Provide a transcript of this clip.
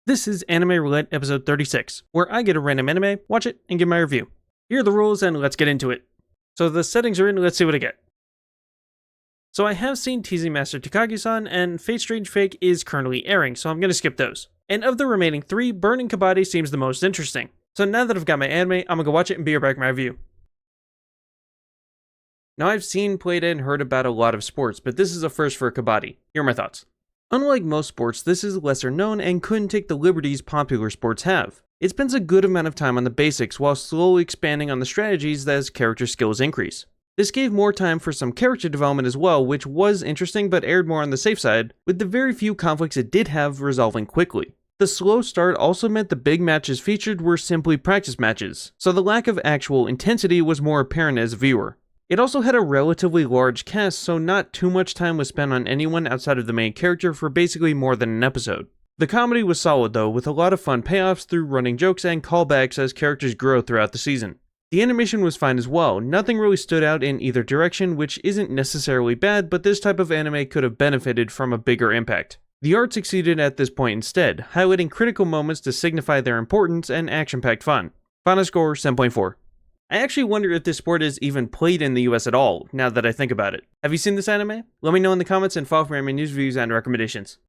This is Anime Roulette episode 36, where I get a random anime, watch it, and give my review. Here are the rules, and let's get into it. So the settings are in, let's see what I get. So I have seen Teasing Master Takagi-san, and Fate Strange Fake is currently airing, so I'm gonna skip those. And of the remaining three, Burning Kabaddi seems the most interesting. So now that I've got my anime, I'm gonna go watch it and be right back with my review. Now I've seen, played, and heard about a lot of sports, but this is a first for Kabaddi. Here are my thoughts. Unlike most sports, this is lesser known and couldn't take the liberties popular sports have. It spends a good amount of time on the basics while slowly expanding on the strategies as character skills increase. This gave more time for some character development as well, which was interesting but erred more on the safe side, with the very few conflicts it did have resolving quickly. The slow start also meant the big matches featured were simply practice matches, so the lack of actual intensity was more apparent as a viewer. It also had a relatively large cast, so not too much time was spent on anyone outside of the main character for basically more than an episode. The comedy was solid though, with a lot of fun payoffs through running jokes and callbacks as characters grow throughout the season. The animation was fine as well, nothing really stood out in either direction, which isn't necessarily bad, but this type of anime could have benefited from a bigger impact. The art succeeded at this point instead, highlighting critical moments to signify their importance and action-packed fun. Final score 7.4. I actually wonder if this sport is even played in the US at all, now that I think about it. Have you seen this anime? Let me know in the comments and follow for my news reviews and recommendations.